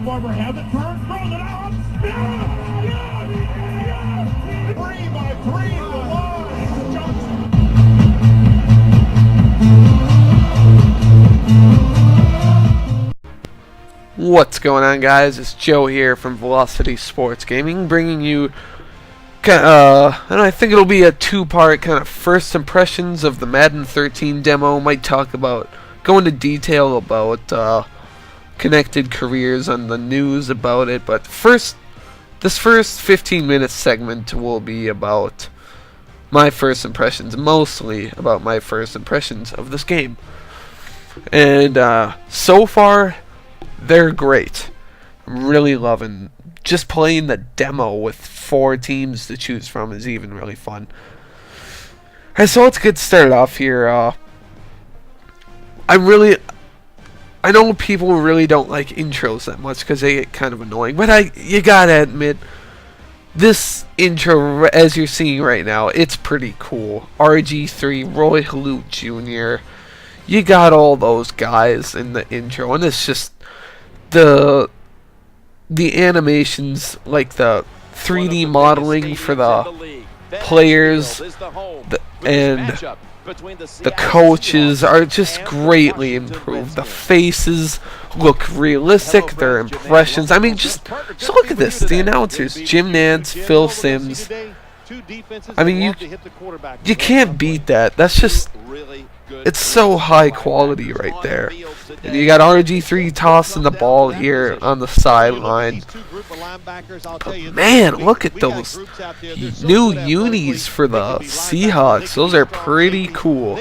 Barber has it, turns, throws it out. Yeah! Yeah! 3-by-3 to the line. Johnson. What's going on, guys? It's Joe here from Velocity Sports Gaming, bringing you and I think it'll be a two-part kind of first impressions of the Madden 13 demo. Might talk about, go into detail about connected careers on the news about it, but this first 15-minute segment will be about my first impressions, mostly about my first impressions of this game. And so far, they're great. I'm really loving just playing the demo with 4 teams to choose from is even really fun. Alright, so let's get started off here. I know people really don't like intros that much because they get kind of annoying, but you gotta admit, this intro, as you're seeing right now, it's pretty cool. RG3, Roy Halute Jr., you got all those guys in the intro, and it's just the animations, like the 3D modeling for the players and the coaches are just greatly improved. The faces look realistic, their impressions. I mean, just look at this. The announcers, Jim Nantz, Phil Simms. I mean, you can't beat that. That's just, it's so high quality right there. And you got RG3 tossing the ball here on the sideline. But man, look at those new unis for the Seahawks. Those are pretty cool.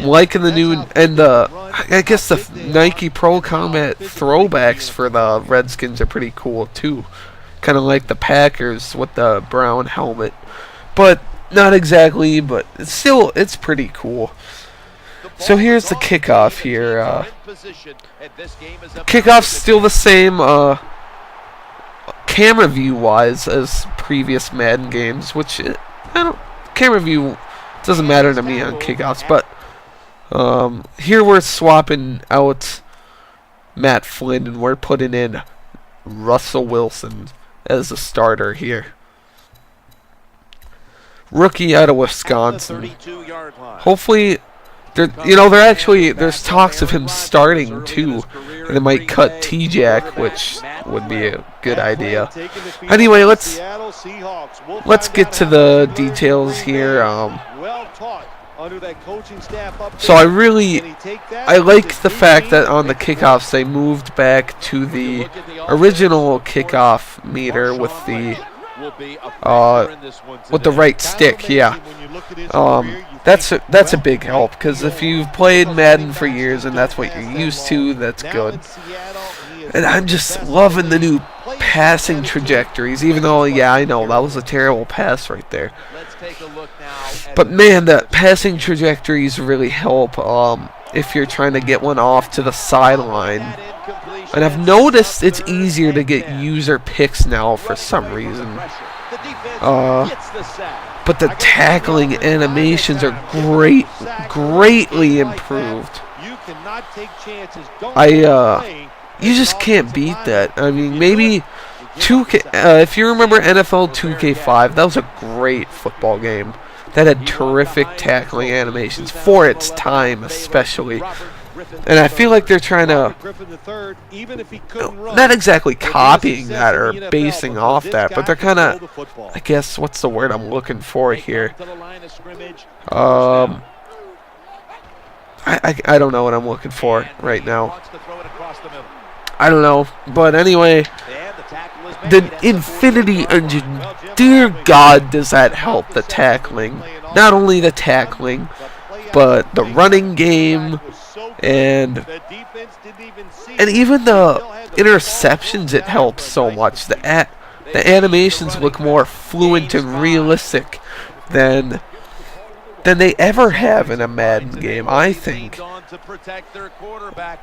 Liking the new, and I guess the Nike Pro Combat throwbacks for the Redskins are pretty cool too. Kind of like the Packers with the brown helmet. But not exactly, but it's pretty cool. So here's the kickoff here. Kickoff's still the same camera view wise as previous Madden games, which camera view doesn't matter to me on kickoffs, but here we're swapping out Matt Flynn and we're putting in Russell Wilson as a starter here. Rookie out of Wisconsin. Hopefully, there's talks of him starting too, and they might cut T-Jack, which would be a good idea. Anyway, let's get to the details here. So I like the fact that on the kickoffs they moved back to the original kickoff meter with the right stick. Yeah. That's a big help, because if you've played Madden for years and that's what you're used to, that's good. And I'm just loving the new passing trajectories, even though, yeah, I know that was a terrible pass right there. But man, the passing trajectories really help if you're trying to get one off to the sideline. And I've noticed it's easier to get user picks now for some reason. But the tackling animations are greatly improved. You just can't beat that. I mean, maybe 2K. If you remember NFL 2K5, that was a great football game that had terrific tackling animations for its time, especially. And I feel like they're trying to, not exactly copying that or basing off that, but they're kind of, I guess, what's the word I'm looking for here? I don't know what I'm looking for right now. I don't know, but anyway, the Infinity Engine, dear God, does that help the tackling. Not only the tackling, but the running game, and even the interceptions, it helps so much. The animations look more fluent and realistic than they ever have in a Madden game, I think.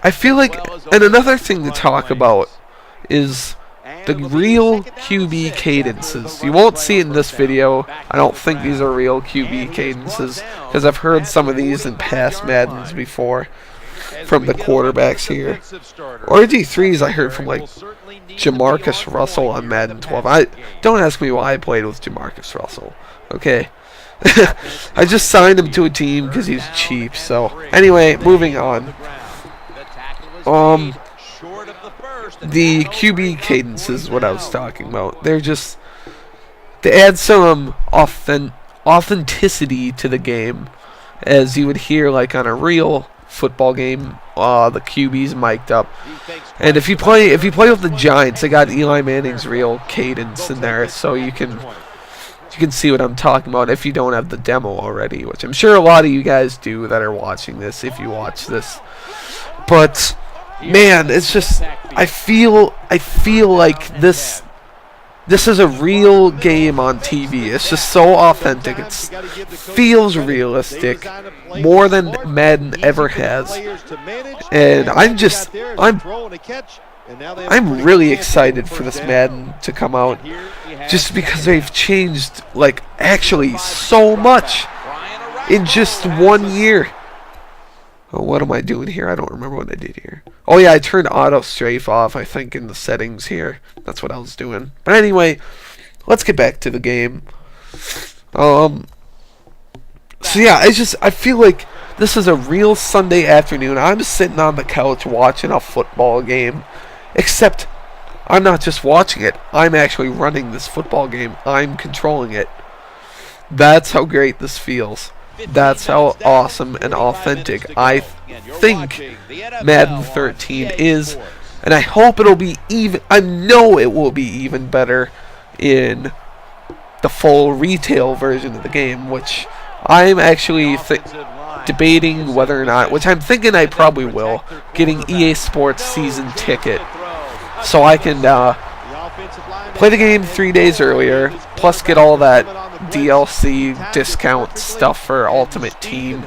I feel like, and another thing to talk about is the real QB cadences. You won't see it in this video. I don't think these are real QB cadences, because I've heard some of these in past Maddens before. from the quarterbacks here. RG3s I heard from like Jamarcus Russell on Madden 12. Don't ask me why I played with Jamarcus Russell. Okay. I just signed him to a team because he's cheap. So anyway, moving on. The QB cadence is what I was talking about. They add some authenticity to the game, as you would hear like on a real football game. The QB's mic'd up, and if you play with the Giants, they got Eli Manning's real cadence in there, so you can see what I'm talking about if you don't have the demo already, which I'm sure a lot of you guys do that are watching this, if you watch this. But man, it's just I feel like this is a real game on TV. It's just so authentic. It feels realistic, more than Madden ever has. And I'm really excited for this Madden to come out, just because they've changed like actually so much in just 1 year. Oh, what am I doing here? I don't remember what I did here. Oh yeah, I turned auto strafe off, I think, in the settings here. That's what I was doing. But anyway, let's get back to the game. So yeah, I feel like this is a real Sunday afternoon. I'm sitting on the couch watching a football game. Except, I'm not just watching it. I'm actually running this football game. I'm controlling it. That's how great this feels. That's how awesome and authentic I think Madden 13 is, and I hope it'll be even. I know it will be even better in the full retail version of the game, which I'm actually debating whether or not, which I'm thinking I probably will, getting EA Sports season ticket so I can play the game 3 days earlier, plus get all that DLC discount stuff for Ultimate Team,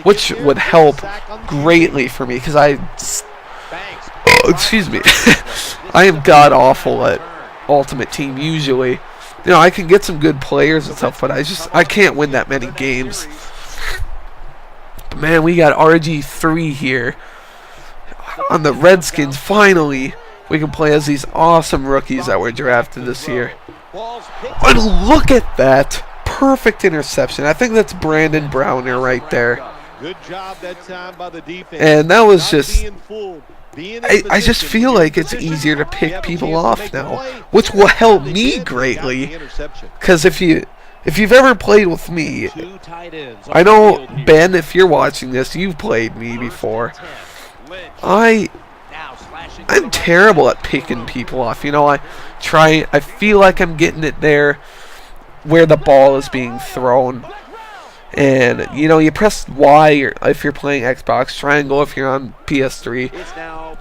which would help greatly for me, because excuse me, I am god awful at Ultimate Team usually. You know, I can get some good players and stuff, but I can't win that many games. But man, we got RG3 here on the Redskins. Finally, we can play as these awesome rookies that were drafted this year. And look at that. Perfect interception. I think that's Brandon Browner right there. Good job that time by the defense. And that was just... I just feel like it's easier to pick people off now, which will help me greatly. Because if you've ever played with me, I know, Ben, if you're watching this, you've played me before. I'm terrible at picking people off. You know, I feel like I'm getting it there where the ball is being thrown. And, you know, you press Y if you're playing Xbox, triangle if you're on PS3.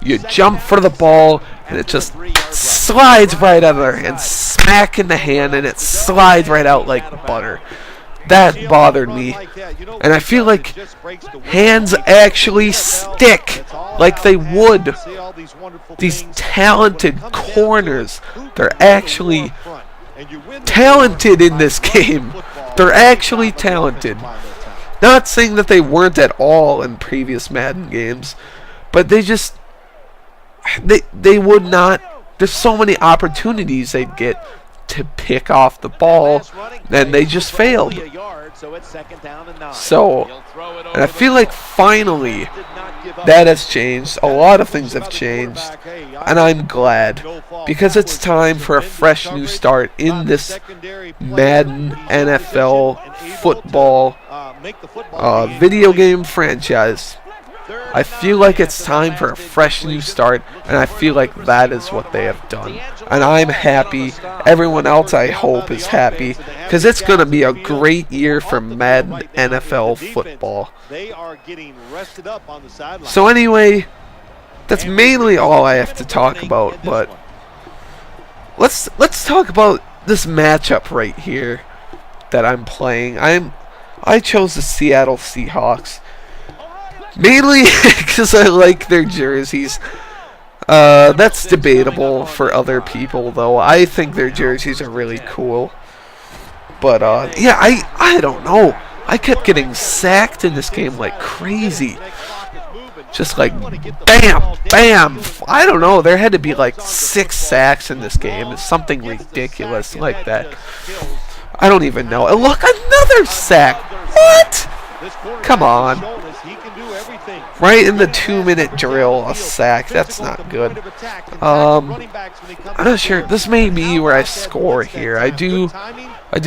You jump for the ball, and it just slides right out of there, and smack in the hand, and it slides right out like butter. That bothered me. And I feel like hands actually stick like they would. These talented corners, they're actually talented in this game. They're actually talented. Not saying that they weren't at all in previous Madden games, but they just they would not. There's so many opportunities they'd get to pick off the ball, and they just failed. So, and I feel like finally that has changed. A lot of things have changed, and I'm glad, because it's time for a fresh new start in this Madden NFL football video game franchise. I feel like it's time for a fresh new start, and I feel like that is what they have done. And I'm happy. Everyone else, I hope, is happy, because it's going to be a great year for Madden NFL football. So anyway, that's mainly all I have to talk about, but let's talk about this matchup right here that I'm playing. I chose the Seattle Seahawks. Mainly because I like their jerseys. That's debatable for other people, though. I think their jerseys are really cool. But, yeah, I don't know. I kept getting sacked in this game like crazy. Just like bam, bam. I don't know. There had to be like 6 sacks in this game. It's something ridiculous like that. I don't even know. And look, another sack. What? Come on. Right in the 2-minute drill, a sack. That's not good. I'm not sure. This may be where I score here. I do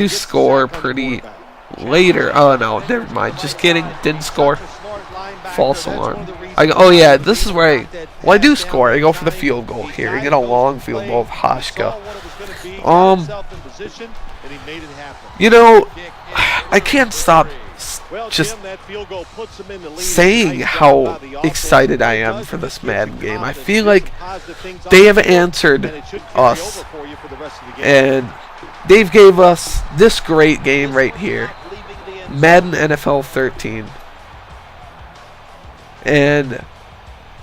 score pretty later. Oh no, never mind. Just kidding. Didn't score. False alarm. Oh yeah, this is where I do score. I go for the field goal here. I get a long field goal of Hashka. You know, I can't stop just saying how excited I am for this Madden game. I feel like they have answered us, and they've gave us this great game right here, Madden NFL 13. And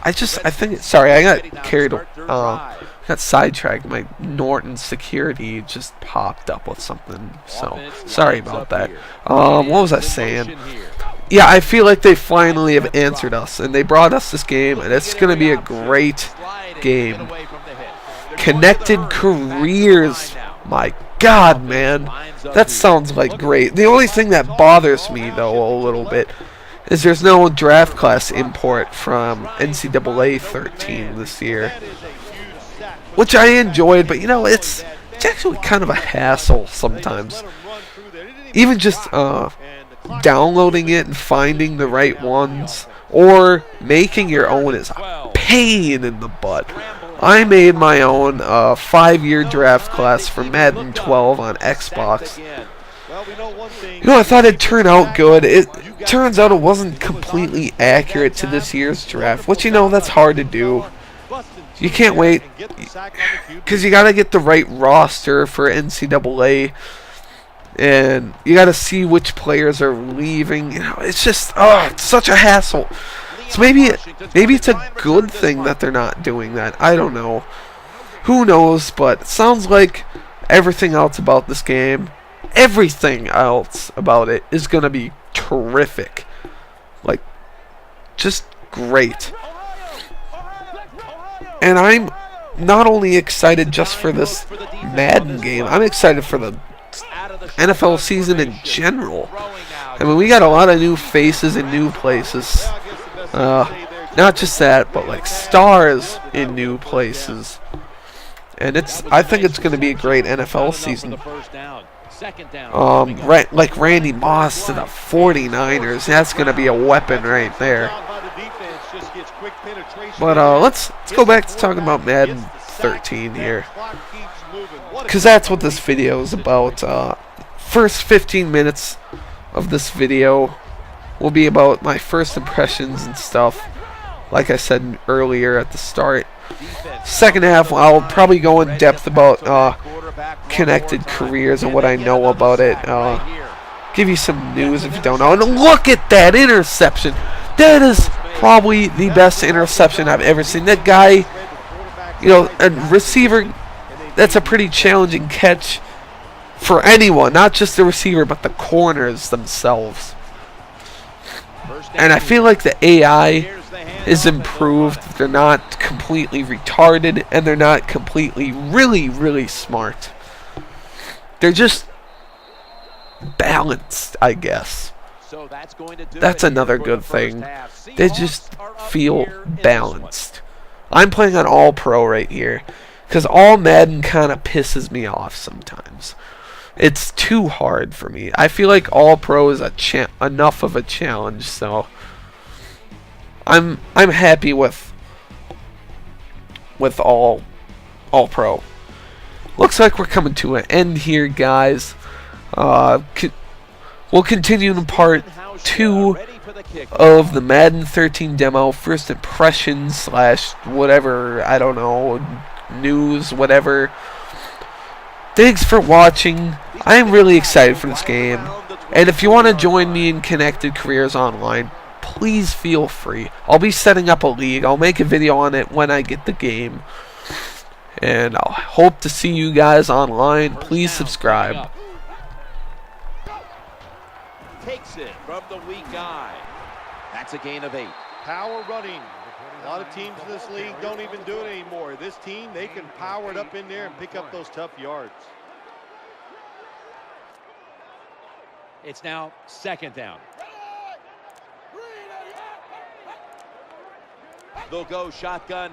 I think, sorry, I got carried, got sidetracked. My Norton security just popped up with something, so sorry about that. What was I saying? Yeah, I feel like they finally have answered us, and they brought us this game, and it's going to be a great game. Connected careers. My God, man. That sounds like great. The only thing that bothers me, though, a little bit, is there's no draft class import from NCAA 13 this year, which I enjoyed, but you know, it's actually kind of a hassle sometimes. Even just downloading it and finding the right ones, or making your own, is a pain in the butt. I made my own 5-year draft class for Madden 12 on Xbox. You know, I thought it'd turn out good. It turns out it wasn't completely accurate to this year's draft, which, you know, that's hard to do. You can't wait, because you got to get the right roster for NCAA, and you got to see which players are leaving. You know, it's just, it's such a hassle. So maybe it's a good thing that they're not doing that. I don't know. Who knows? But it sounds like everything else about this game, everything else about it, is going to be terrific. Like, just great. And I'm not only excited just for this Madden game, I'm excited for the NFL season in general. I mean, we got a lot of new faces in new places. Not just that, but like stars in new places. And I think it's going to be a great NFL season. Like Randy Moss to the 49ers, that's going to be a weapon right there. But let's go back to talking about Madden 13 here, because that's what this video is about. First 15 minutes of this video will be about my first impressions and stuff, like I said earlier at the start. Second half, I'll probably go in depth about connected careers and what I know about it. Give you some news if you don't know. And look at that interception. That is probably the best interception I've ever seen. That guy, you know, a receiver, that's a pretty challenging catch for anyone, not just the receiver, but the corners themselves. And I feel like the AI is improved. They're not completely retarded, and they're not completely really smart. They're just balanced, I guess. That's another good thing. They just feel balanced. I'm playing on All Pro right here, because All Madden kind of pisses me off sometimes. It's too hard for me. I feel like All Pro is enough of a challenge, so I'm happy with All Pro. Looks like we're coming to an end here, guys. We'll continue in part 2 of the Madden 13 demo, first impressions / whatever, I don't know, news, whatever. Thanks for watching. I am really excited for this game, and if you want to join me in Connected Careers Online, please feel free. I'll be setting up a league. I'll make a video on it when I get the game, and I'll hope to see you guys online. Please subscribe. Takes it from the weak eye. That's a gain of 8. Power running. A lot of teams in this league don't even do it anymore. This team, they can power it up in there and pick up those tough yards. It's now 2nd down. They'll go shotgun.